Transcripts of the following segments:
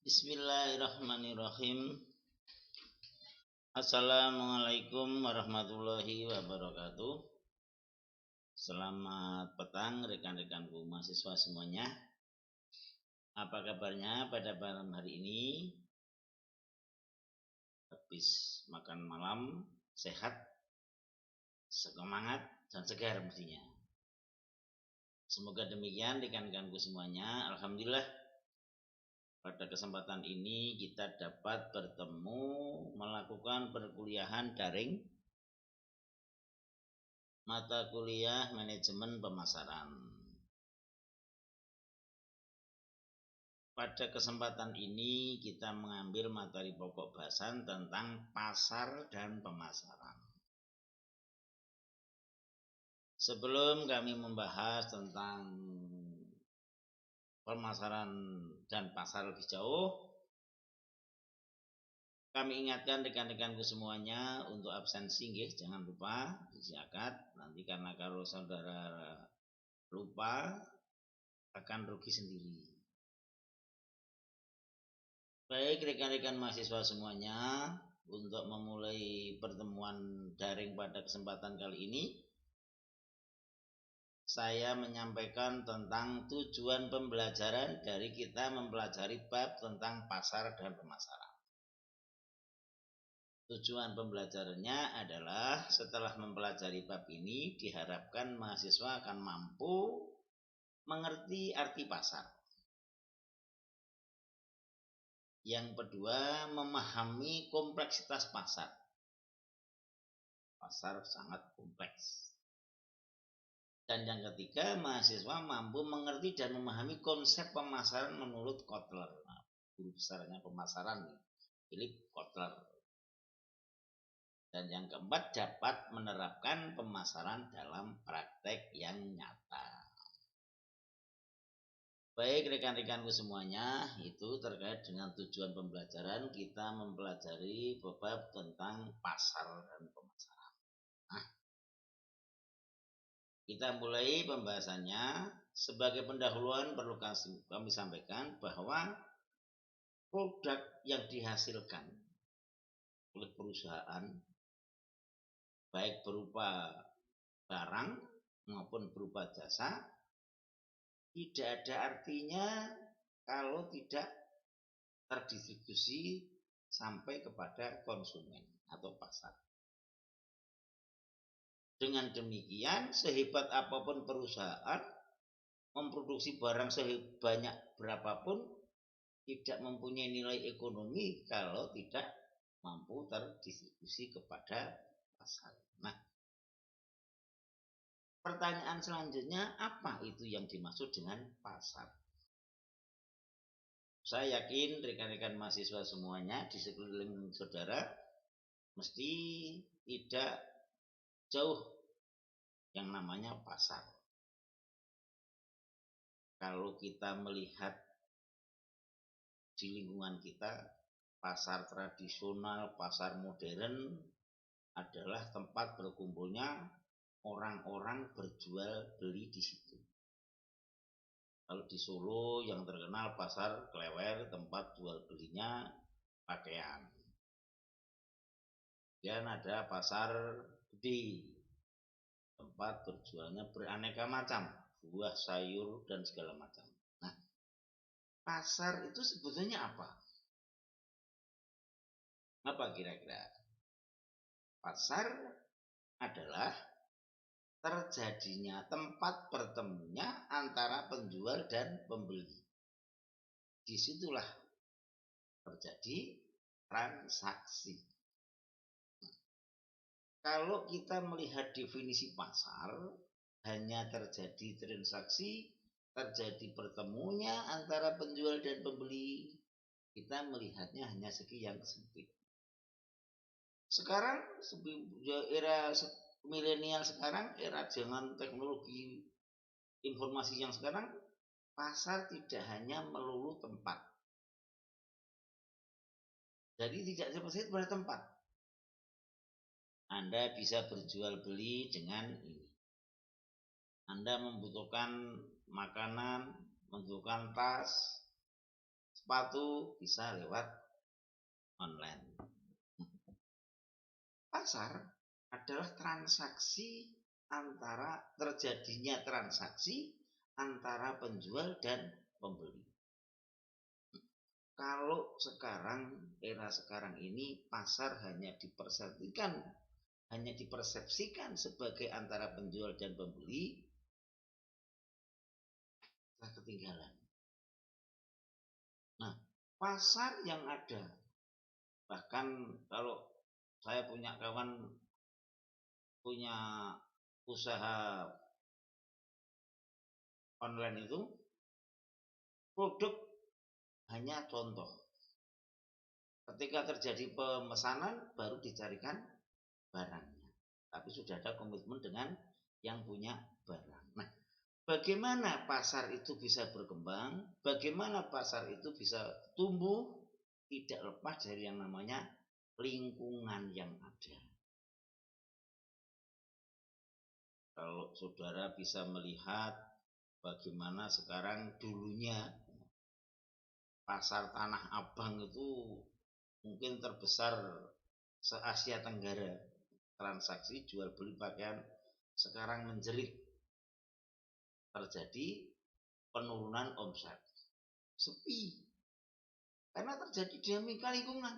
Bismillahirrahmanirrahim. Assalamualaikum warahmatullahi wabarakatuh. Selamat petang rekan-rekanku mahasiswa semuanya. Apa kabarnya pada malam hari ini? Habis makan malam, sehat, semangat, dan segar mestinya. Semoga demikian rekan-rekanku semuanya. Alhamdulillah pada kesempatan ini kita dapat bertemu melakukan perkuliahan daring mata kuliah manajemen pemasaran. Pada kesempatan ini kita mengambil materi pokok bahasan tentang pasar dan pemasaran. Sebelum kami membahas tentang pemasaran dan pasar lebih jauh, kami ingatkan rekan-rekanku semuanya untuk absensi, jangan lupa diisi akad. Nanti karena kalau saudara lupa akan rugi sendiri. Baik rekan-rekan mahasiswa semuanya, untuk memulai pertemuan daring pada kesempatan kali ini, saya menyampaikan tentang tujuan pembelajaran dari kita mempelajari bab tentang pasar dan pemasaran. Tujuan pembelajarannya adalah setelah mempelajari bab ini diharapkan mahasiswa akan mampu mengerti arti pasar. Yang kedua, memahami kompleksitas pasar. Pasar sangat kompleks. Dan yang ketiga, mahasiswa mampu mengerti dan memahami konsep pemasaran menurut Kotler. Nah, guru besarnya pemasaran, Philip Kotler. Dan yang keempat, dapat menerapkan pemasaran dalam praktek yang nyata. Baik rekan-rekanku semuanya, itu terkait dengan tujuan pembelajaran kita mempelajari bab tentang pasar dan pemasaran. Nah, kita mulai pembahasannya. Sebagai pendahuluan perlu kami sampaikan bahwa produk yang dihasilkan oleh perusahaan baik berupa barang maupun berupa jasa tidak ada artinya kalau tidak terdistribusi sampai kepada konsumen atau pasar. Dengan demikian, sehebat apapun perusahaan memproduksi barang sebanyak berapapun tidak mempunyai nilai ekonomi kalau tidak mampu terdistribusi kepada pasar. Nah, pertanyaan selanjutnya, apa itu yang dimaksud dengan pasar? Saya yakin rekan-rekan mahasiswa semuanya di sekeliling saudara mesti tidak jauh yang namanya pasar. Kalau kita melihat di lingkungan kita, pasar tradisional, pasar modern adalah tempat berkumpulnya orang-orang berjual beli di situ. Kalau di Solo yang terkenal pasar Klewer, tempat jual belinya pakaian. Dan ada pasar Gede, tempat berjualnya beraneka macam, buah, sayur, dan segala macam. Nah, pasar itu sebetulnya apa? Apa kira-kira? Pasar adalah terjadinya tempat bertemunya antara penjual dan pembeli. Disitulah terjadi transaksi. Kalau kita melihat definisi pasar, hanya terjadi transaksi, terjadi pertemunya antara penjual dan pembeli, kita melihatnya hanya segi yang sempit. Sekarang era milenial sekarang, era dengan teknologi informasi yang sekarang, pasar tidak hanya melulu tempat. Jadi tidak seperti pada tempat. Anda bisa berjual beli dengan ini. Anda membutuhkan makanan, membutuhkan tas, sepatu bisa lewat online. Pasar adalah terjadinya transaksi antara penjual dan pembeli. Kalau era sekarang ini pasar hanya dipersepsikan sebagai antara penjual dan pembeli, telah ketinggalan. Nah, pasar yang ada, bahkan kalau saya punya kawan punya usaha online itu, produk hanya contoh. Ketika terjadi pemesanan baru dicarikan barangnya. Tapi sudah ada komitmen dengan yang punya barang. Nah, bagaimana pasar itu bisa berkembang? Bagaimana pasar itu bisa tumbuh? Tidak lepas dari yang namanya lingkungan yang ada. Kalau saudara bisa melihat bagaimana sekarang dulunya pasar Tanah Abang itu mungkin terbesar se-Asia Tenggara, transaksi jual beli pakaian sekarang menjerit, terjadi penurunan omset, sepi, karena terjadi dinamika lingkungan.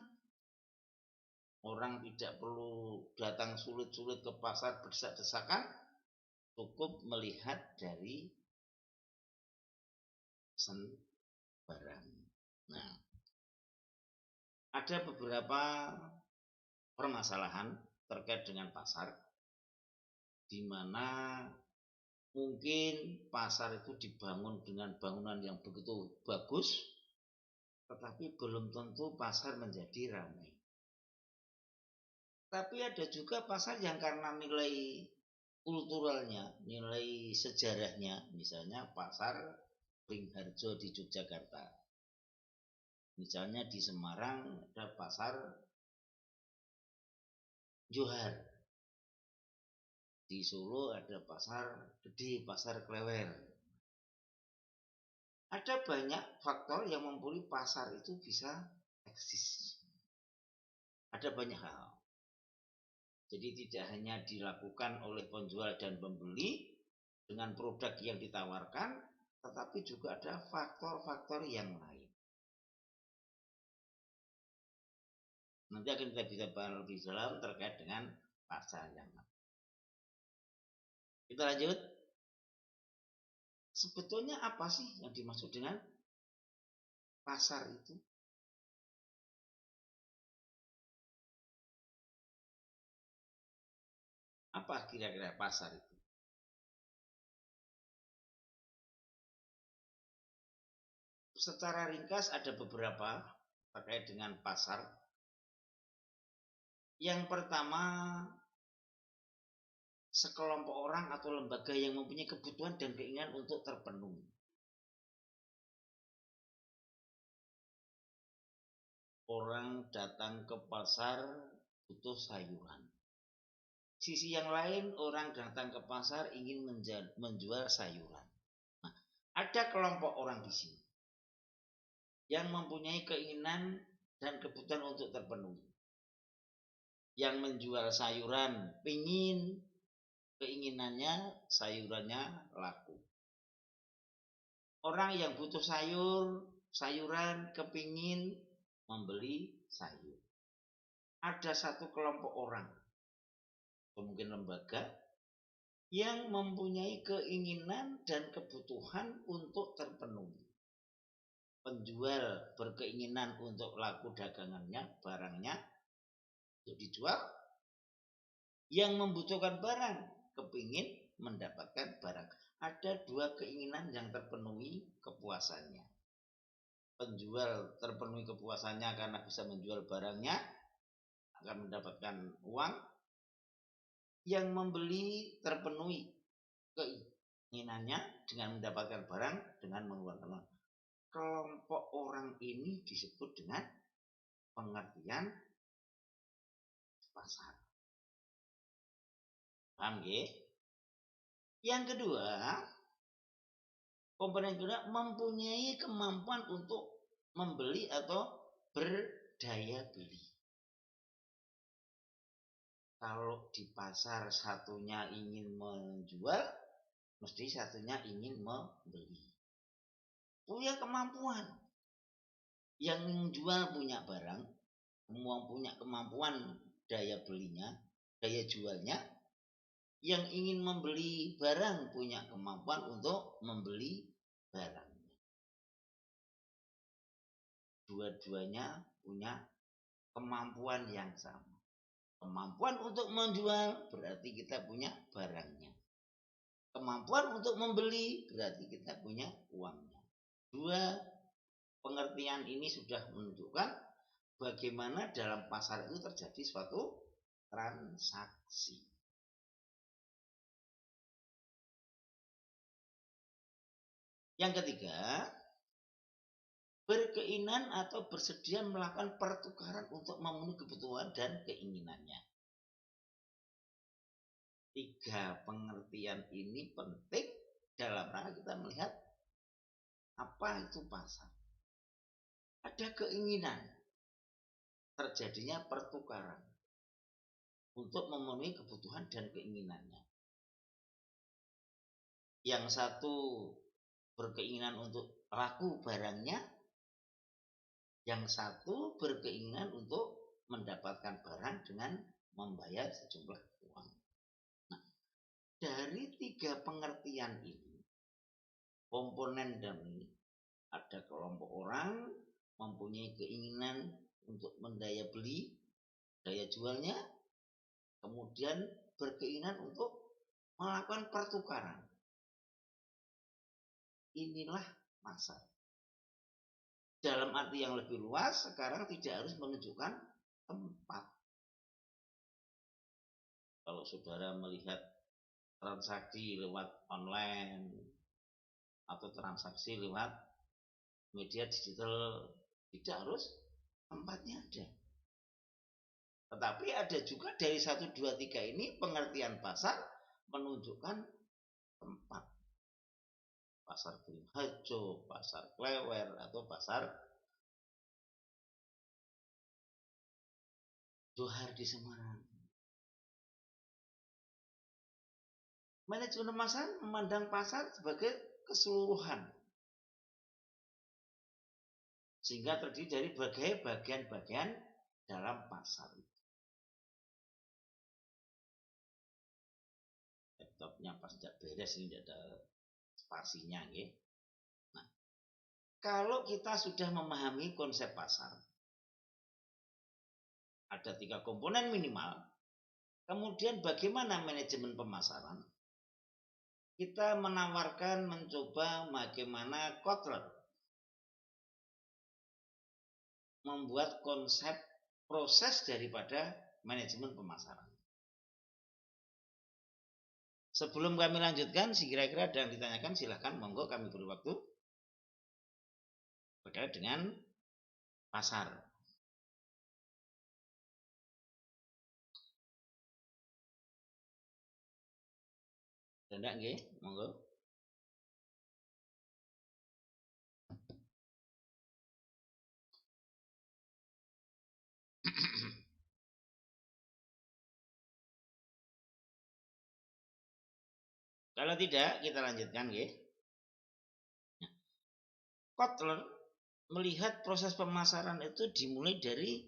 Orang tidak perlu datang sulit-sulit ke pasar berdesak-desakan, cukup melihat dari barang. Nah, ada beberapa permasalahan terkait dengan pasar, di mana mungkin pasar itu dibangun dengan bangunan yang begitu bagus, tetapi belum tentu pasar menjadi ramai. Tapi ada juga pasar yang karena nilai kulturalnya, nilai sejarahnya, misalnya pasar Beringharjo di Yogyakarta. Misalnya di Semarang ada pasar Johar. Di Solo ada pasar Gede, pasar Klewer. Ada banyak faktor yang membuat pasar itu bisa eksis. Ada banyak hal. Jadi tidak hanya dilakukan oleh penjual dan pembeli dengan produk yang ditawarkan, tetapi juga ada faktor-faktor yang lain. Nanti akan kita bisa bahas lebih dalam terkait dengan pasar yang lain. Kita lanjut. Sebetulnya apa sih yang dimaksud dengan pasar itu? Apa kira-kira pasar itu? Secara ringkas ada beberapa terkait dengan pasar. Yang pertama, sekelompok orang atau lembaga yang mempunyai kebutuhan dan keinginan untuk terpenuhi. Orang datang ke pasar butuh sayuran. Sisi yang lain, orang datang ke pasar ingin menjual sayuran. Nah, ada kelompok orang di sini yang mempunyai keinginan dan kebutuhan untuk terpenuhi. Yang menjual sayuran keinginannya sayurannya laku. Orang yang butuh sayuran kepingin membeli sayur. Ada satu kelompok orang, mungkin lembaga, yang mempunyai keinginan dan kebutuhan untuk terpenuhi. Penjual berkeinginan untuk laku dagangannya, barangnya untuk dijual. Yang membutuhkan barang kepingin mendapatkan barang. Ada dua keinginan yang terpenuhi kepuasannya. Penjual terpenuhi kepuasannya karena bisa menjual barangnya, akan mendapatkan uang. Yang membeli terpenuhi keinginannya dengan mendapatkan barang dengan mengeluarkan uang. Kelompok orang ini disebut dengan pengertian pasar. Paham ya? Yang kedua, komponen kedua mempunyai kemampuan untuk membeli atau berdaya beli. Kalau di pasar satunya ingin menjual, mesti satunya ingin membeli. Punya kemampuan. Yang menjual punya barang, punya kemampuan daya belinya, daya jualnya. Yang ingin membeli barang punya kemampuan untuk membeli barang. Dua-duanya punya kemampuan yang sama. Kemampuan untuk menjual berarti kita punya barangnya. Kemampuan untuk membeli berarti kita punya uangnya. Dua pengertian ini sudah menunjukkan bagaimana dalam pasar itu terjadi suatu transaksi. Yang ketiga, berkeinginan atau bersedia melakukan pertukaran untuk memenuhi kebutuhan dan keinginannya. Tiga pengertian ini penting dalam rangka kita melihat apa itu pasar. Ada keinginan terjadinya pertukaran untuk memenuhi kebutuhan dan keinginannya. Yang satu berkeinginan untuk laku barangnya, yang satu berkeinginan untuk mendapatkan barang dengan membayar sejumlah uang. Nah, dari tiga pengertian ini, komponen dari ada kelompok orang mempunyai keinginan untuk mendaya beli, daya jualnya, kemudian berkeinginan untuk melakukan pertukaran. Inilah pasar. Dalam arti yang lebih luas, sekarang tidak harus menunjukkan tempat. Kalau saudara melihat transaksi lewat online atau transaksi lewat media digital, tidak harus tempatnya ada. Tetapi ada juga dari 1, 2, 3 ini pengertian pasar menunjukkan tempat. Pasar Beringharjo, pasar Klewer, atau pasar Johar di Semarang. Manajemen pasar memandang pasar sebagai keseluruhan, sehingga terdiri dari berbagai bagian-bagian dalam pasar. Laptopnya pas tidak beres, ini tidak ada spasinya, ya. Nah, kalau kita sudah memahami konsep pasar, ada 3 komponen minimal. Kemudian bagaimana manajemen pemasaran? Kita menawarkan, mencoba bagaimana Kotler membuat konsep proses daripada manajemen pemasaran. Sebelum kami lanjutkan, kira-kira ada yang ditanyakan, silahkan, monggo, kami beri waktu terkait dengan pasar. Tidak nggih, monggo. Kalau tidak, kita lanjutkan, nggih. Kotler melihat proses pemasaran itu dimulai dari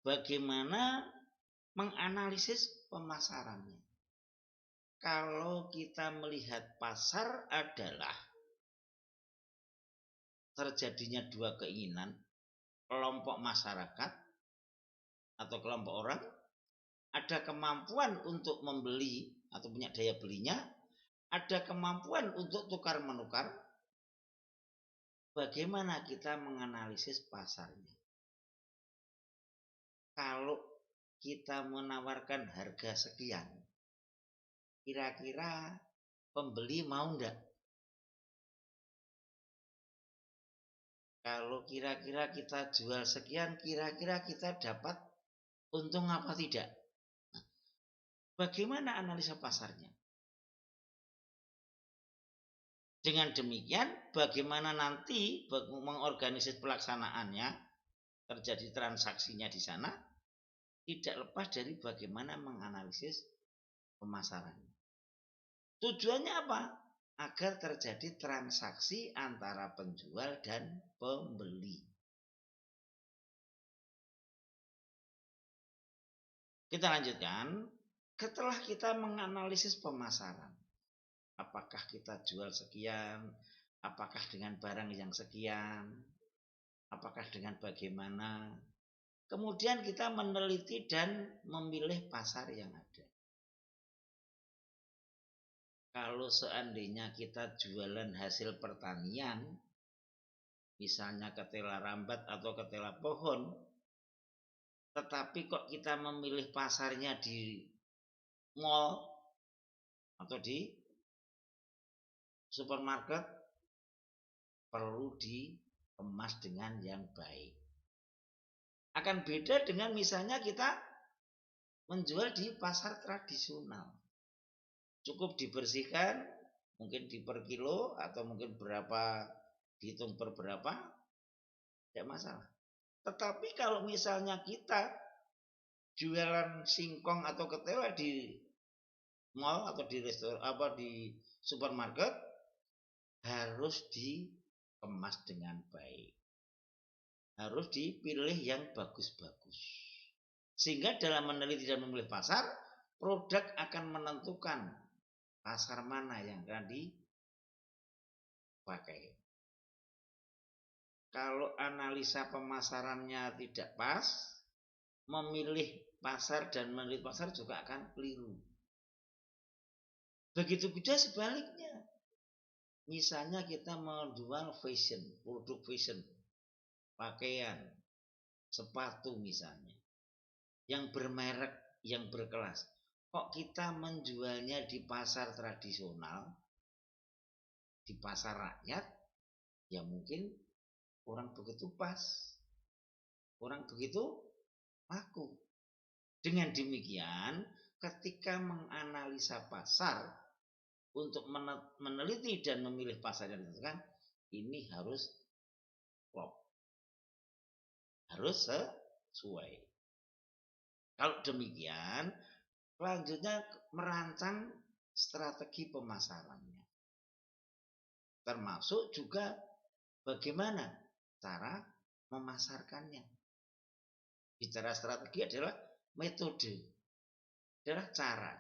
bagaimana menganalisis pemasarannya. Kalau kita melihat pasar adalah terjadinya 2 keinginan, kelompok masyarakat atau kelompok orang ada kemampuan untuk membeli atau punya daya belinya, ada kemampuan untuk tukar menukar. Bagaimana kita menganalisis pasarnya? Kalau kita menawarkan harga sekian, kira-kira pembeli mau enggak? Kalau kira-kira kita jual sekian, kira-kira kita dapat untung apa tidak? Bagaimana analisa pasarnya? Dengan demikian, bagaimana nanti mengorganisir pelaksanaannya, terjadi transaksinya di sana, tidak lepas dari bagaimana menganalisis pemasaran. Tujuannya apa? Agar terjadi transaksi antara penjual dan pembeli. Kita lanjutkan. Setelah kita menganalisis pemasaran, apakah kita jual sekian, apakah dengan barang yang sekian, apakah dengan bagaimana, kemudian kita meneliti dan memilih pasar yang ada. Kalau seandainya kita jualan hasil pertanian, misalnya ketela rambat atau ketela pohon, tetapi kok kita memilih pasarnya di mall atau di supermarket, perlu dikemas dengan yang baik. Akan beda dengan misalnya kita menjual di pasar tradisional. Cukup dibersihkan, mungkin di per kilo atau mungkin berapa, dihitung per berapa, tidak masalah. Tetapi kalau misalnya kita jualan singkong atau ketela di mall atau di restoran di supermarket, harus dikemas dengan baik. Harus dipilih yang bagus-bagus. Sehingga dalam meneliti dan memilih pasar, produk akan menentukan pasar mana yang akan dipakai. Kalau analisa pemasarannya tidak pas, memilih pasar dan meneliti pasar juga akan keliru. Begitu juga sebaliknya. Misalnya kita menjual fashion, produk fashion, pakaian, sepatu misalnya, yang bermerek, yang berkelas. Kok kita menjualnya di pasar tradisional, di pasar rakyat, ya mungkin kurang begitu pas, kurang begitu laku. Dengan demikian, ketika menganalisa pasar untuk meneliti dan memilih pasar yang ditentukan, ini harus klop, harus sesuai. Kalau demikian, selanjutnya merancang strategi pemasarannya, termasuk juga bagaimana cara memasarkannya. Bicara strategi adalah metode, adalah cara.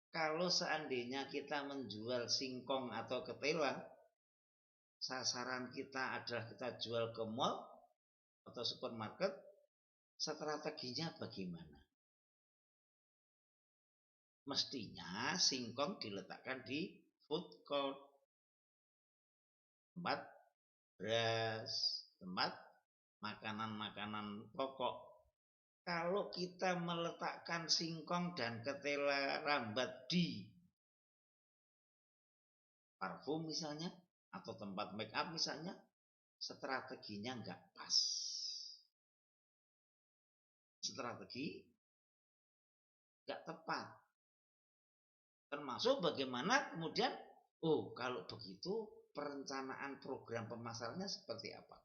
Kalau seandainya kita menjual singkong atau ketela, sasaran kita adalah kita jual ke mall atau supermarket, strateginya bagaimana? Mestinya singkong diletakkan di food court, tempat beras, tempat makanan-makanan pokok. Kalau kita meletakkan singkong dan ketela rambat di parfum misalnya, atau tempat make up misalnya, strateginya nggak pas. Strategi nggak tepat. Termasuk bagaimana kemudian, kalau begitu perencanaan program pemasarannya seperti apa?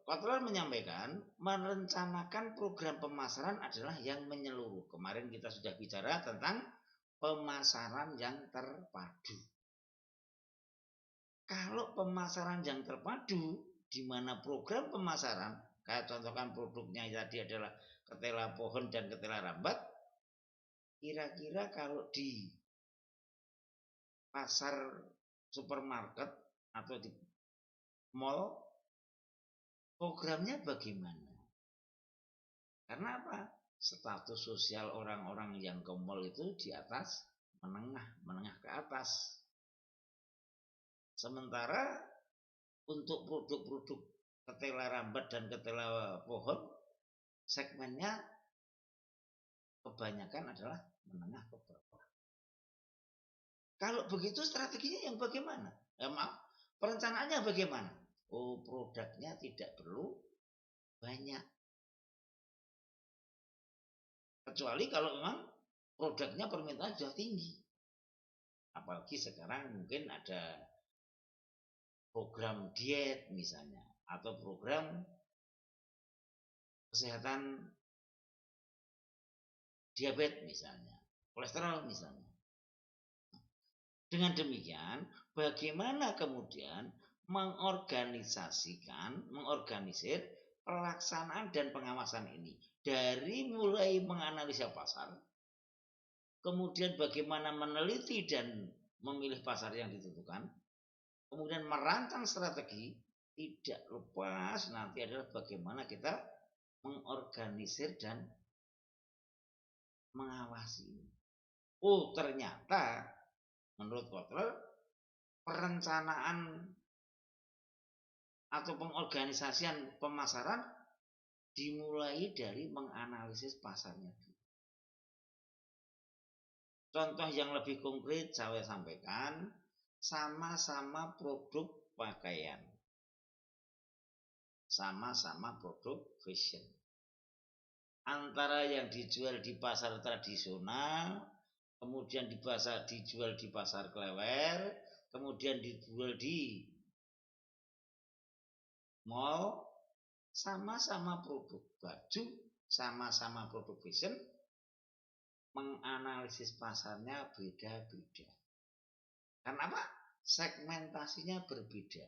Kotler menyampaikan merencanakan program pemasaran adalah yang menyeluruh. Kemarin kita sudah bicara tentang pemasaran yang terpadu. Kalau pemasaran yang terpadu, di mana program pemasaran, kayak contohkan produknya tadi adalah ketela pohon dan ketela rambat, kira-kira kalau di pasar supermarket atau di mall, programnya bagaimana? Karena apa? Status sosial orang-orang yang ke mall itu di atas, menengah ke atas. Sementara untuk produk-produk ketela rambat dan ketela pohon, segmennya kebanyakan adalah menengah ke bawah. Kalau begitu strateginya yang bagaimana? Perencanaannya bagaimana? Produknya tidak perlu banyak. Kecuali kalau memang produknya permintaan sudah tinggi. Apalagi sekarang mungkin ada program diet misalnya, atau program kesehatan diabetes misalnya, kolesterol misalnya. Dengan demikian, bagaimana kemudian mengorganisir pelaksanaan dan pengawasan ini. Dari mulai menganalisa pasar, kemudian bagaimana meneliti dan memilih pasar yang ditentukan, kemudian merancang strategi, tidak lepas nanti adalah bagaimana kita mengorganisir dan mengawasi ini. Oh, ternyata menurut Kotler, perencanaan atau pengorganisasian pemasaran dimulai dari menganalisis pasarnya. Contoh yang lebih konkret saya sampaikan, sama-sama produk pakaian, sama-sama produk fashion. Antara yang dijual di pasar tradisional, kemudian dijual di pasar klewer, kemudian dijual di mall, sama-sama produk baju, sama-sama produk fashion, menganalisis pasarnya beda-beda. Karena apa? Segmentasinya berbeda.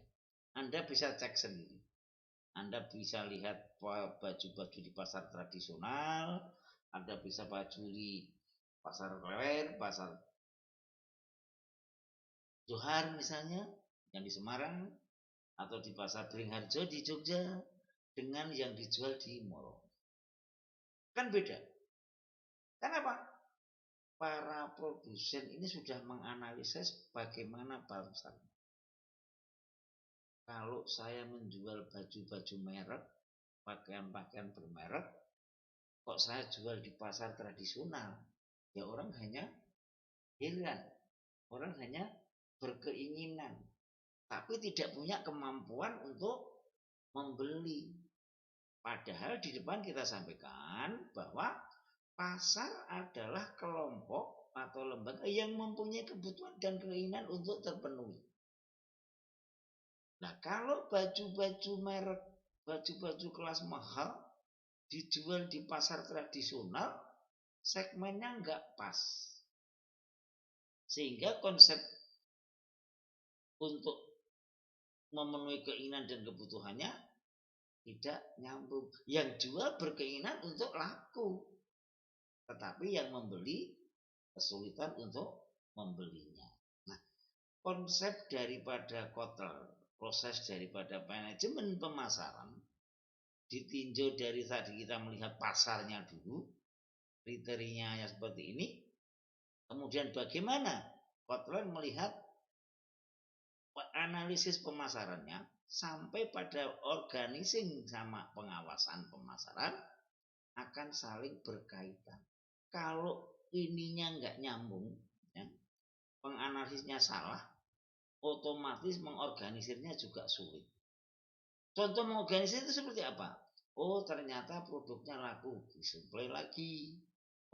Anda bisa cek sendiri. Anda bisa lihat baju-baju di pasar tradisional, Anda bisa baju di pasar klewer, pasar Johar misalnya, yang di Semarang, atau di pasar Beringharjo di Jogja, dengan yang dijual di mall. Kan beda. Kenapa? Para produsen ini sudah menganalisis bagaimana pasar. Kalau saya menjual baju-baju merek, pakaian-pakaian bermerek, kok saya jual di pasar tradisional? Ya orang hanya heran, orang hanya berkeinginan, tapi tidak punya kemampuan untuk membeli. Padahal di depan kita sampaikan bahwa pasar adalah kelompok atau lembaga yang mempunyai kebutuhan dan keinginan untuk terpenuhi. Nah, kalau baju-baju merek, baju-baju kelas mahal dijual di pasar tradisional, segmennya nggak pas. Sehingga konsep untuk memenuhi keinginan dan kebutuhannya tidak nyambung. Yang jual berkeinginan untuk laku, tetapi yang membeli kesulitan untuk membelinya. Nah, konsep daripada Kotler, proses daripada manajemen pemasaran ditinjau dari tadi kita melihat pasarnya dulu, kriterianya seperti ini, kemudian bagaimana Kotler melihat analisis pemasarannya sampai pada organizing sama pengawasan pemasaran akan saling berkaitan. Kalau ininya nggak nyambung, ya, penganalisisnya salah, otomatis mengorganisirnya juga sulit. Contoh mengorganisir itu seperti apa? Oh, ternyata produknya laku, disuplai lagi.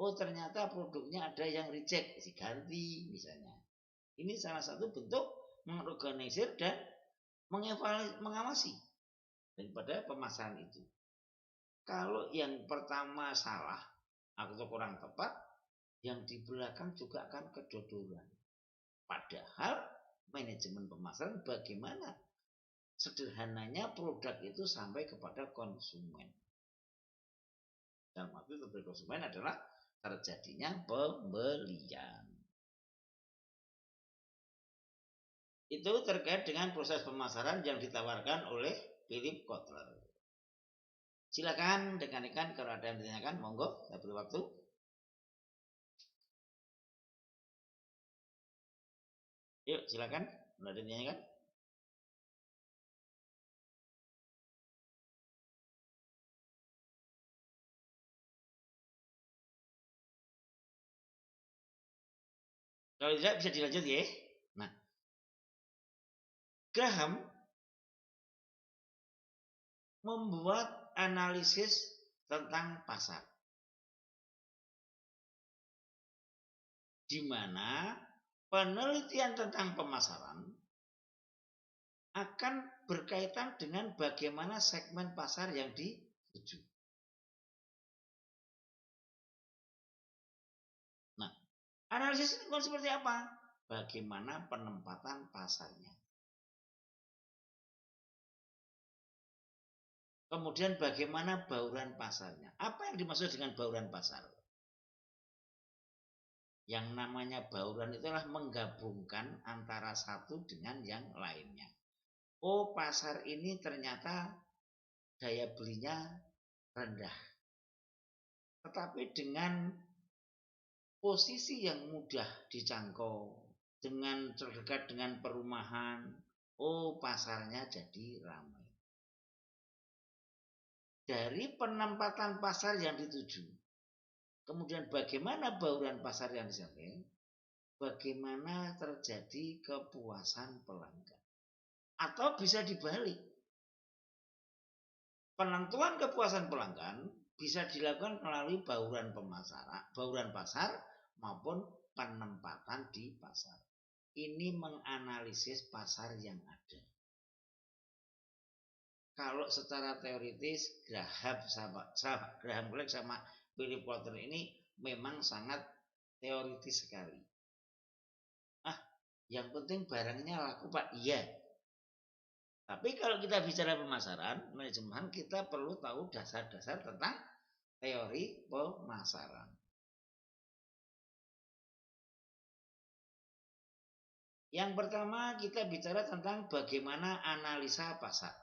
Oh, ternyata produknya ada yang reject, diganti misalnya. Ini salah satu bentuk mengorganisir dan mengawasi daripada pemasaran itu. Kalau yang pertama salah atau kurang tepat, yang di belakang juga akan kedodoran. Padahal manajemen pemasaran bagaimana sederhananya produk itu sampai kepada konsumen. Dan waktu itu konsumen adalah terjadinya pembelian. Itu terkait dengan proses pemasaran yang ditawarkan oleh Philip Kotler. Silakan rekan-rekan kalau ada yang ditanyakan, monggo, saya beri waktu. Yuk, silakan. Kalau ada yang ditanyakan. Kalau tidak bisa dilanjut ya. Nah, Graham membuat analisis tentang pasar. di mana penelitian tentang pemasaran akan berkaitan dengan bagaimana segmen pasar yang dituju. Nah, analisis ini seperti apa? Bagaimana penempatan pasarnya. Kemudian bagaimana bauran pasarnya. Apa yang dimaksud dengan bauran pasar? Yang namanya bauran itulah menggabungkan antara satu dengan yang lainnya. Oh, pasar ini ternyata daya belinya rendah. Tetapi dengan posisi yang mudah dijangkau, dengan terdekat dengan perumahan, oh pasarnya jadi ramai. Dari penempatan pasar yang dituju, kemudian bagaimana bauran pasar yang disampaikan, bagaimana terjadi kepuasan pelanggan. Atau bisa dibalik, penentuan kepuasan pelanggan bisa dilakukan melalui bauran pasar maupun penempatan di pasar. Ini menganalisis pasar yang ada. Kalau secara teoritis Graham Clark sama Philip Kotler ini memang sangat teoritis sekali. Yang penting barangnya laku Pak, iya. Tapi kalau kita bicara pemasaran, manajemen, kita perlu tahu dasar-dasar tentang teori pemasaran. Yang pertama kita bicara tentang bagaimana analisa pasar.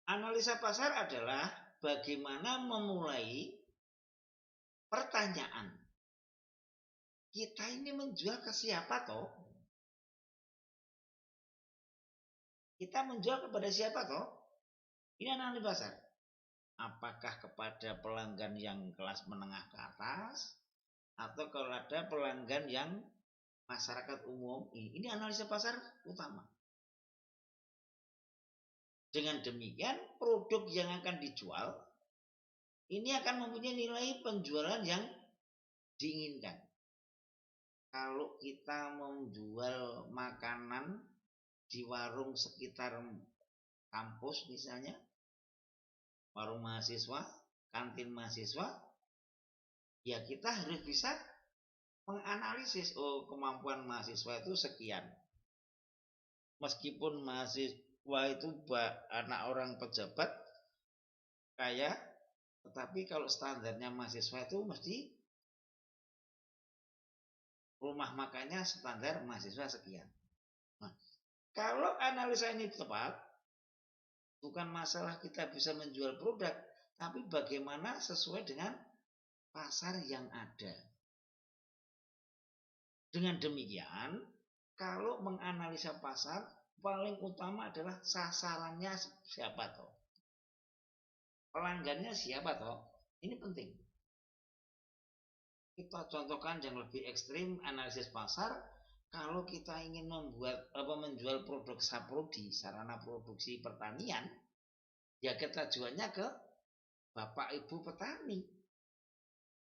Analisa pasar adalah bagaimana memulai pertanyaan. Kita ini menjual ke siapa toh? Kita menjual kepada siapa toh? Ini analisa pasar. Apakah kepada pelanggan yang kelas menengah ke atas? Atau kalau ada pelanggan yang masyarakat umum? Ini analisa pasar utama. Dengan demikian produk yang akan dijual ini akan mempunyai nilai penjualan yang diinginkan. Kalau kita menjual makanan di warung sekitar kampus misalnya, warung mahasiswa, kantin mahasiswa, ya kita harus bisa menganalisis, oh kemampuan mahasiswa itu sekian. Meskipun mahasiswa itu anak orang pejabat kaya, tetapi kalau standarnya mahasiswa itu mesti rumah makannya standar mahasiswa sekian. Nah, kalau analisa ini tepat, bukan masalah kita bisa menjual produk, tapi bagaimana sesuai dengan pasar yang ada. Dengan demikian, kalau menganalisa pasar, paling utama adalah sasarannya siapa toh. Pelanggannya siapa toh. Ini penting. Kita contohkan yang lebih ekstrim analisis pasar. Kalau kita ingin menjual produk saprodi, sarana produksi pertanian, ya kita jualnya ke Bapak Ibu petani.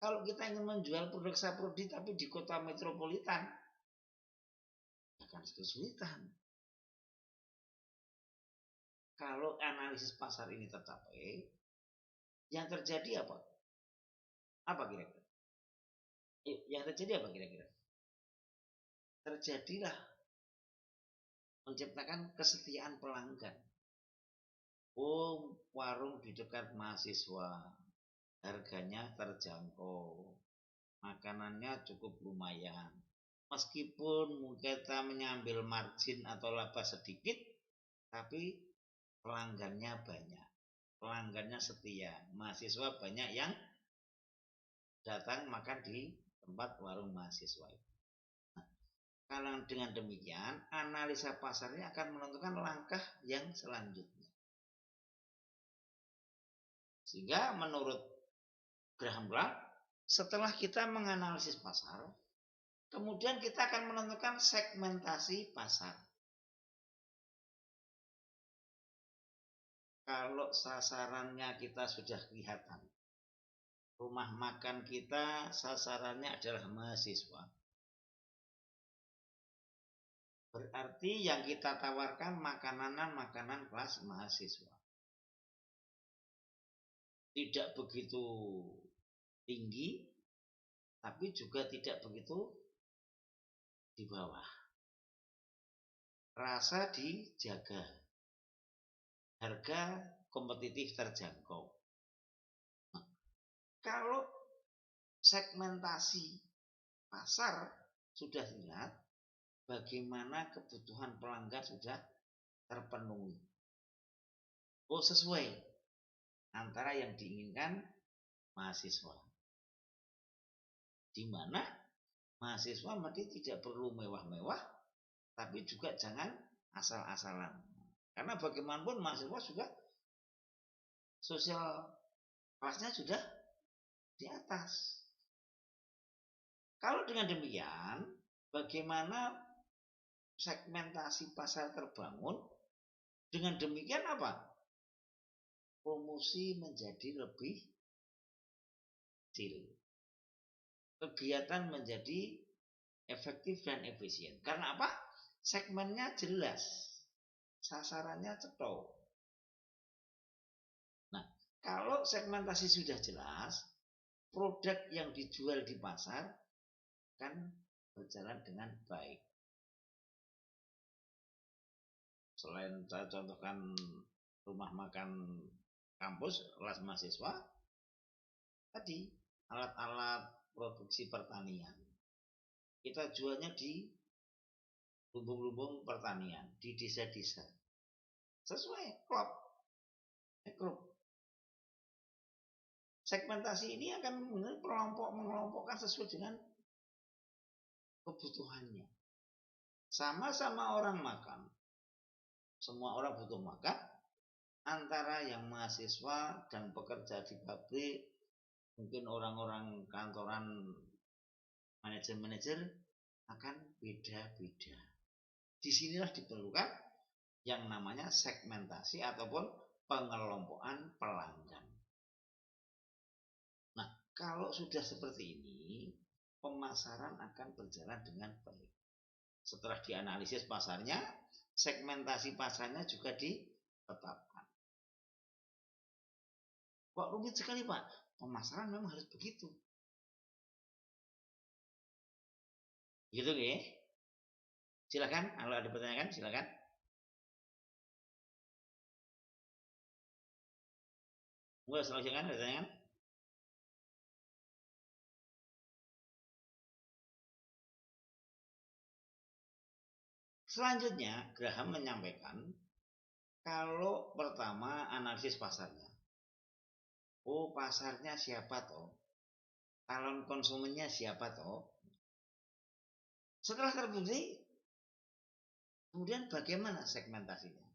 Kalau kita ingin menjual produk saprodi tapi di kota metropolitan, akan kesulitan. Kalau analisis pasar ini tercapai, yang terjadi apa? Apa kira-kira? Yang terjadi apa kira-kira? Terjadilah menciptakan kesetiaan pelanggan. Oh, warung di dekat mahasiswa, harganya terjangkau, makanannya cukup lumayan. Meskipun kita mengambil margin atau laba sedikit, tapi pelanggannya banyak, pelanggannya setia, mahasiswa banyak yang datang makan di tempat warung mahasiswa. Nah, kalau dengan demikian, analisa pasarnya akan menentukan langkah yang selanjutnya. Sehingga menurut Graham Clark, setelah kita menganalisis pasar, kemudian kita akan menentukan segmentasi pasar. Kalau sasarannya kita sudah kelihatan, rumah makan kita sasarannya adalah mahasiswa. Berarti yang kita tawarkan makanan kelas mahasiswa. Tidak begitu tinggi, tapi juga tidak begitu di bawah. Rasa dijaga. Harga kompetitif terjangkau. Nah, kalau segmentasi pasar sudah jelas, bagaimana kebutuhan pelanggan sudah terpenuhi. Oh, sesuai antara yang diinginkan mahasiswa. Di mana mahasiswa mesti tidak perlu mewah-mewah, tapi juga jangan asal-asalan. Karena bagaimanapun mahasiswa juga sosial kelasnya sudah di atas. Kalau dengan demikian, bagaimana segmentasi pasar terbangun? Dengan demikian apa? Promosi menjadi lebih kecil. Kegiatan menjadi efektif dan efisien. Karena apa? Segmennya jelas. Sasarannya cetok. Nah, kalau segmentasi sudah jelas, produk yang dijual di pasar kan berjalan dengan baik. Selain saya contohkan rumah makan kampus kelas mahasiswa, tadi alat-alat produksi pertanian kita jualnya di lumbung-lumbung pertanian di desa-desa sesuai klub. Segmentasi ini akan mengelompokkan sesuai dengan kebutuhannya. Sama-sama orang makan, semua orang butuh makan. Antara yang mahasiswa dan pekerja di pabrik, mungkin orang-orang kantoran, manajer-manajer akan beda-beda. Disinilah diperlukan yang namanya segmentasi ataupun pengelompokan pelanggan. Nah, kalau sudah seperti ini, pemasaran akan berjalan dengan baik. Setelah dianalisis pasarnya, segmentasi pasarnya juga ditetapkan. Kok rumit sekali Pak? Pemasaran memang harus begitu. Gitu ya. Silakan, kalau ada pertanyaan silakan. Enggak, silakan ada pertanyaan. Selanjutnya, Graham menyampaikan kalau pertama analisis pasarnya. Oh, pasarnya siapa toh? Calon konsumennya siapa toh? Setelah terbukti, kemudian bagaimana segmentasinya?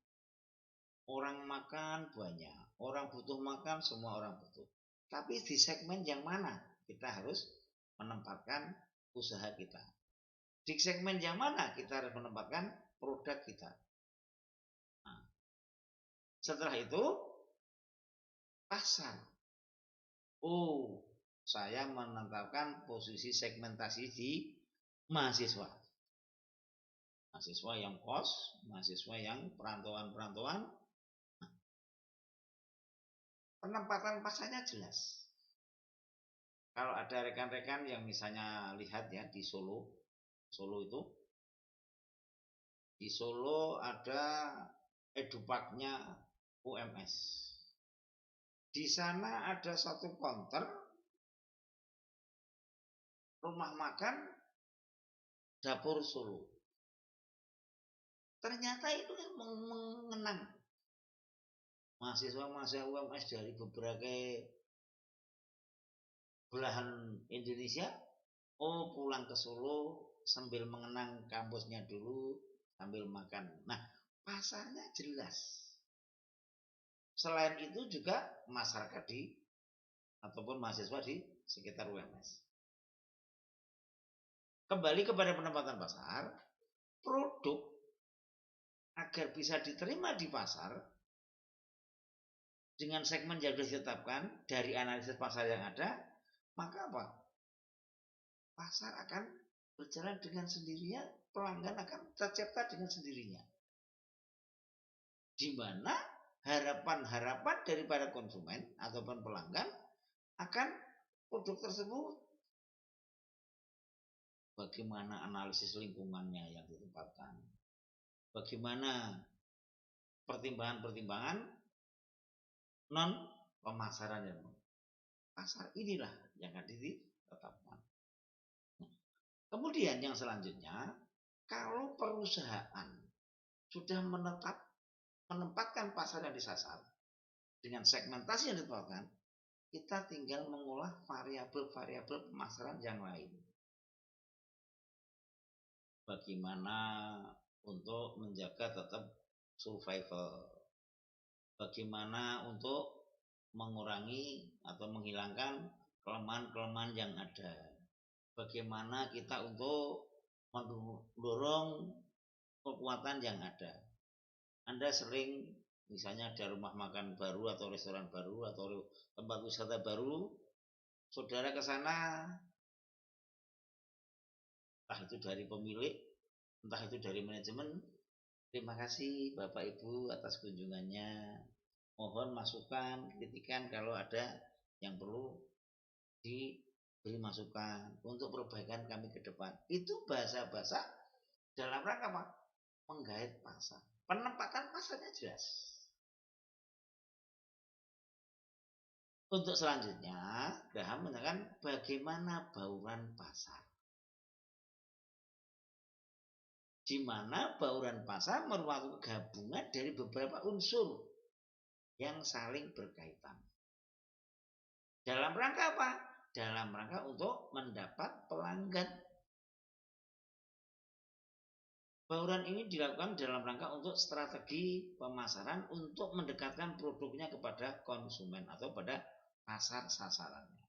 Orang makan banyak, orang butuh makan, semua orang butuh. Tapi di segmen yang mana kita harus menempatkan usaha kita? Di segmen yang mana kita harus menempatkan produk kita? Nah, setelah itu pasar. Oh, saya menetapkan posisi segmentasi di mahasiswa. Mahasiswa yang kos, mahasiswa yang perantauan-perantauan. Penempatan pasarnya jelas. Kalau ada rekan-rekan yang misalnya lihat ya di Solo itu, di Solo ada edupaknya UMS. Di sana ada satu counter rumah makan dapur Solo. Ternyata itu mengenang mahasiswa-mahasiswa UMS dari berbagai belahan Indonesia. Oh, pulang ke Solo sambil mengenang kampusnya dulu sambil makan. Nah, pasarnya jelas. Selain itu juga masyarakat ataupun mahasiswa di sekitar UMS. Kembali kepada penempatan pasar, produk agar bisa diterima di pasar dengan segmen yang sudah ditetapkan dari analisis pasar yang ada, maka apa? Pasar akan berjalan dengan sendirinya, pelanggan akan tercipta dengan sendirinya. Di mana harapan-harapan daripada konsumen ataupun pelanggan akan produk tersebut. Bagaimana analisis lingkungannya yang ditempatkan, bagaimana pertimbangan-pertimbangan non pemasaran yang pasar inilah yang akan ditetapkan. Kemudian yang selanjutnya, kalau perusahaan sudah menempatkan pasar yang disasar dengan segmentasi yang ditetapkan, kita tinggal mengolah variabel-variabel pemasaran yang lain. Bagaimana untuk menjaga tetap survival, bagaimana untuk mengurangi atau menghilangkan kelemahan-kelemahan yang ada, bagaimana kita untuk mendorong kekuatan yang ada. Anda sering misalnya ada rumah makan baru atau restoran baru atau tempat wisata baru, saudara ke sana, entah itu dari pemilik, entah itu dari manajemen, terima kasih Bapak Ibu atas kunjungannya. Mohon masukan, kritikan kalau ada yang perlu diberi masukan untuk perbaikan kami ke depan. Itu bahasa-bahasa dalam rangka apa? Menggait pasar. Penempatan pasarnya jelas. Untuk selanjutnya, Graham menyatakan bagaimana bauran pasar. Di mana bauran pasar merupakan gabungan dari beberapa unsur yang saling berkaitan. Dalam rangka apa? Dalam rangka untuk mendapat pelanggan. Bauran ini dilakukan dalam rangka untuk strategi pemasaran untuk mendekatkan produknya kepada konsumen atau pada pasar sasarannya.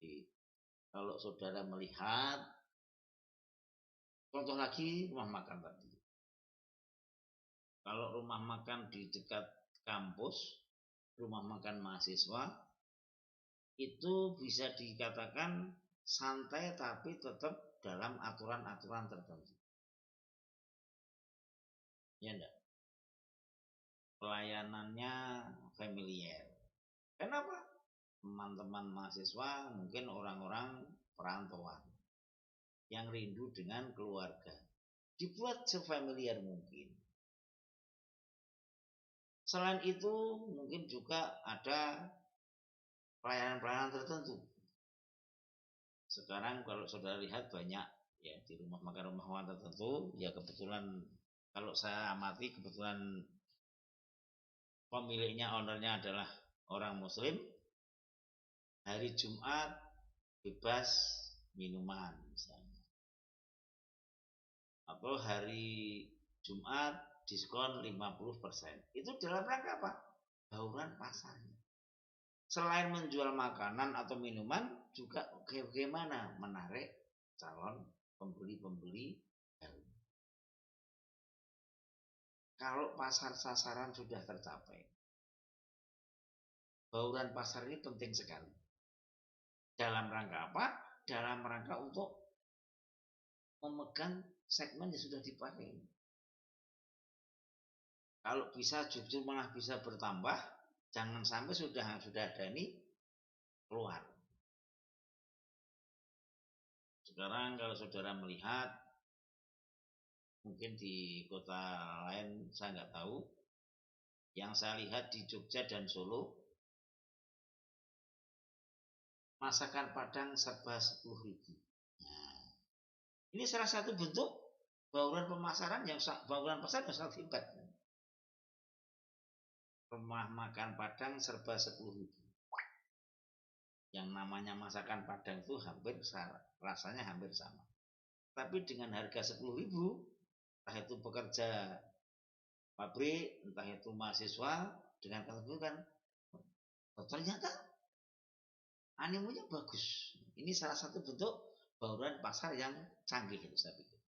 Jadi, kalau saudara melihat, contoh lagi rumah makan tadi. Kalau rumah makan di dekat kampus, rumah makan mahasiswa, itu bisa dikatakan santai tapi tetap dalam aturan-aturan tertentu. Ya enggak? Pelayanannya familiar. Kenapa? Teman-teman mahasiswa mungkin orang-orang perantauan yang rindu dengan keluarga. Dibuat sefamiliar mungkin. Selain itu mungkin juga ada pelayanan-pelayanan tertentu. Sekarang kalau saudara lihat banyak ya di rumah makan tertentu, ya kebetulan kalau saya amati kebetulan pemiliknya, ownernya adalah orang muslim, hari Jumat bebas minuman misalnya. Atau hari Jumat diskon 50%. Itu dalam rangka apa? Bauran pasarnya. Selain menjual makanan atau minuman, juga bagaimana menarik calon pembeli-pembeli baru. Kalau pasar sasaran sudah tercapai, bauran pasar ini penting sekali. Dalam rangka apa? Dalam rangka untuk memegang segmen yang sudah dipakai. Kalau bisa jujur malah bisa bertambah, jangan sampai sudah ada ini keluar. Sekarang kalau saudara melihat, mungkin di kota lain saya nggak tahu, yang saya lihat di Jogja dan Solo, masakan Padang serba 10.000. Nah, ini salah satu bentuk bauran pemasaran bauran pasar yang sangat hebat. Rumah makan Padang serba 10.000. Yang namanya masakan Padang itu rasanya hampir sama. Tapi dengan harga 10.000, entah itu pekerja pabrik, entah itu mahasiswa, dengan keterbatasan, ternyata animonya bagus. Ini salah satu bentuk bauran pasar yang canggih itu saya pikir.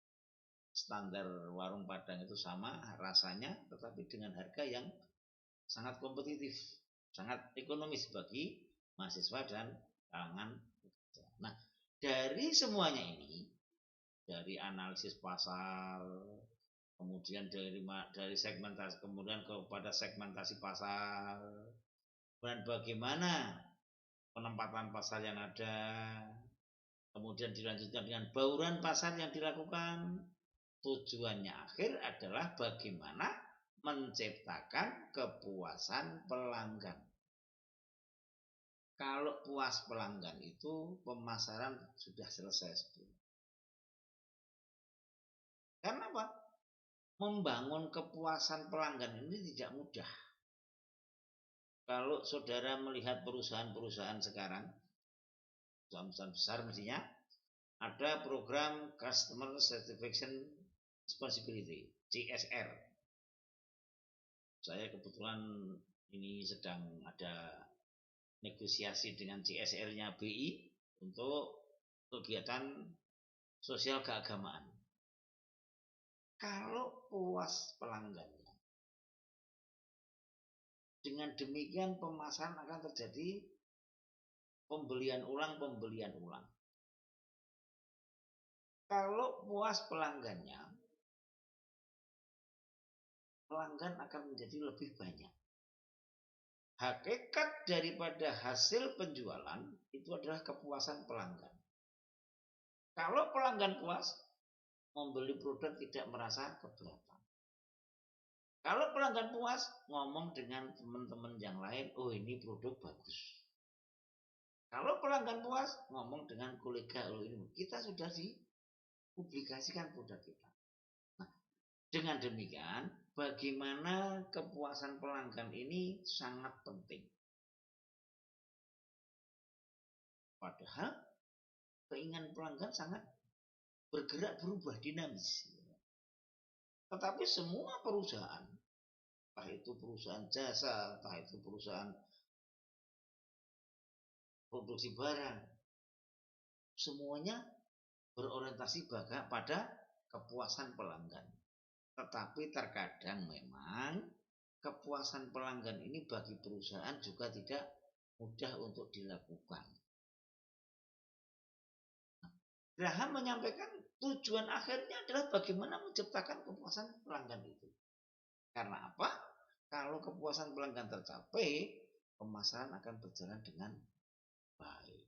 Standar warung Padang itu sama rasanya, tetapi dengan harga yang sangat kompetitif, sangat ekonomis bagi mahasiswa dan kalangan. Nah, dari semuanya ini, dari analisis pasar, kemudian dari segmentasi, kemudian kepada segmentasi pasar, dan bagaimana penempatan pasar yang ada, kemudian dilanjutkan dengan bauran pasar yang dilakukan. Tujuannya akhir adalah bagaimana menciptakan kepuasan pelanggan. Kalau puas pelanggan itu pemasaran sudah selesai. Karena apa? Membangun kepuasan pelanggan ini tidak mudah. Kalau saudara melihat perusahaan-perusahaan sekarang, perusahaan besar mestinya ada program Customer Satisfaction Responsibility, CSR. Saya kebetulan ini sedang ada negosiasi dengan CSR-nya BI untuk kegiatan sosial keagamaan. Kalau puas pelanggannya, dengan demikian pemasaran akan terjadi pembelian ulang. Kalau puas pelanggannya, pelanggan akan menjadi lebih banyak. Hakikat daripada hasil penjualan itu adalah kepuasan pelanggan. Kalau pelanggan puas, membeli produk tidak merasa keberatan. Kalau pelanggan puas, ngomong dengan teman-teman yang lain, oh ini produk bagus. Kalau pelanggan puas, ngomong dengan kolega, oh ini kita sudah dipublikasikan produk kita. Nah, dengan demikian, bagaimana kepuasan pelanggan ini sangat penting. Padahal keinginan pelanggan sangat bergerak, berubah, dinamis. Tetapi semua perusahaan, entah itu perusahaan jasa, entah itu perusahaan produksi barang, semuanya berorientasi pada kepuasan pelanggan. Tetapi terkadang memang kepuasan pelanggan ini bagi perusahaan juga tidak mudah untuk dilakukan. Graham menyampaikan tujuan akhirnya adalah bagaimana menciptakan kepuasan pelanggan itu. Karena apa? Kalau kepuasan pelanggan tercapai, pemasaran akan berjalan dengan baik.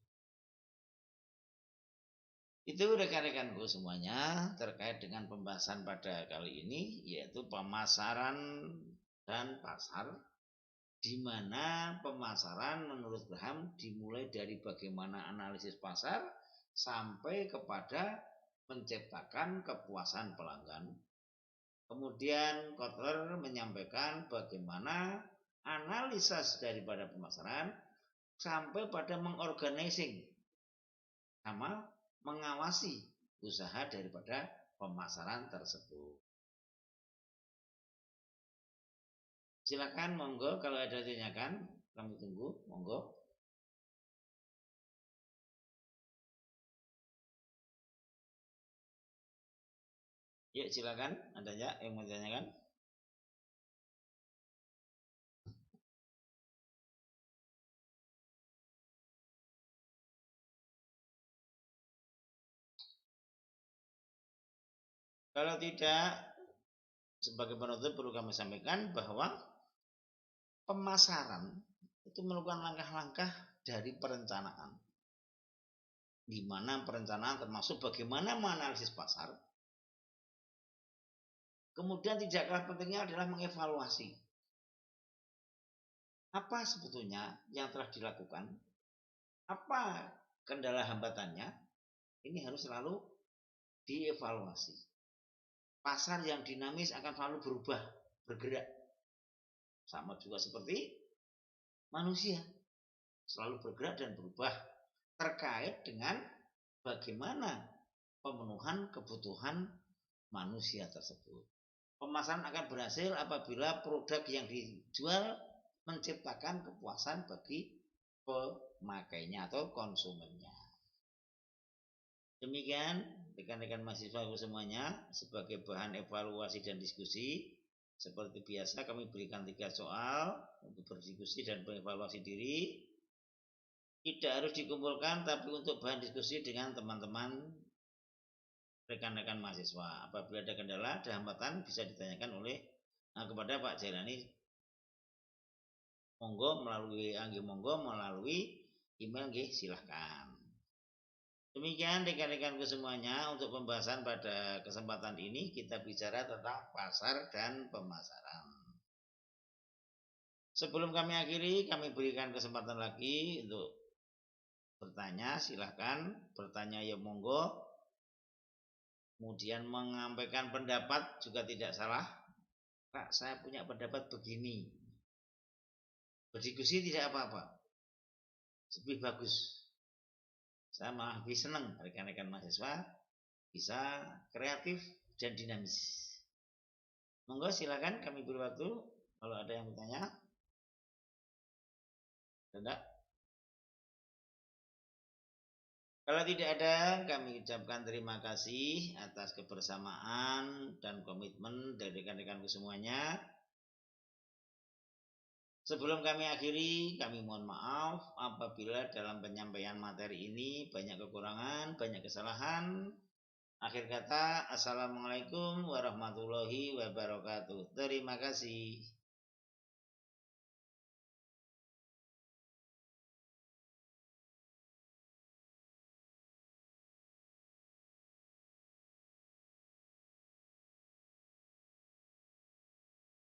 Itu rekan-rekanku semuanya terkait dengan pembahasan pada kali ini, yaitu pemasaran dan pasar, di mana pemasaran menurut Graham dimulai dari bagaimana analisis pasar sampai kepada menciptakan kepuasan pelanggan. Kemudian Kotler menyampaikan bagaimana analisis daripada pemasaran sampai pada mengorganising sama mengawasi usaha daripada pemasaran tersebut. Silakan, monggo kalau ada tanyakan, kami tunggu, monggo. Ya, silakan, adanya yang mau ditanyakan? Kalau tidak, sebagai penutup perlu kami sampaikan bahwa pemasaran itu melakukan langkah-langkah dari perencanaan, di mana perencanaan termasuk bagaimana menganalisis pasar. Kemudian tidak kalah pentingnya adalah mengevaluasi apa sebetulnya yang telah dilakukan, apa kendala hambatannya, ini harus selalu dievaluasi. Pasar yang dinamis akan selalu berubah, bergerak. Sama juga seperti manusia, selalu bergerak dan berubah terkait dengan bagaimana pemenuhan kebutuhan manusia tersebut. Pemasaran akan berhasil apabila produk yang dijual menciptakan kepuasan bagi pemakainya atau konsumennya. Demikian rekan-rekan mahasiswa semuanya, sebagai bahan evaluasi dan diskusi, seperti biasa kami berikan 3 soal untuk berdiskusi dan mengevaluasi diri. tidak harus dikumpulkan, tapi untuk bahan diskusi dengan teman-teman rekan-rekan mahasiswa. Apabila ada kendala, ada hambatan bisa ditanyakan oleh kepada Pak Jailani. Monggo melalui email nggih silahkan. Demikian rekan-rekanku semuanya, untuk pembahasan pada kesempatan ini kita bicara tentang pasar dan pemasaran. Sebelum kami akhiri, kami berikan kesempatan lagi untuk bertanya, silahkan bertanya ya monggo. Kemudian menyampaikan pendapat juga tidak salah. Pak, saya punya pendapat begini. Berdiskusi tidak apa-apa, lebih bagus. Saya malah lebih senang rekan-rekan mahasiswa bisa kreatif dan dinamis. Monggo silakan, kami beri waktu kalau ada yang bertanya. Tidak? Kalau tidak ada, kami ucapkan terima kasih atas kebersamaan dan komitmen dari rekan-rekanku semuanya. Sebelum kami akhiri, kami mohon maaf apabila dalam penyampaian materi ini banyak kekurangan, banyak kesalahan. Akhir kata, assalamualaikum warahmatullahi wabarakatuh. Terima kasih.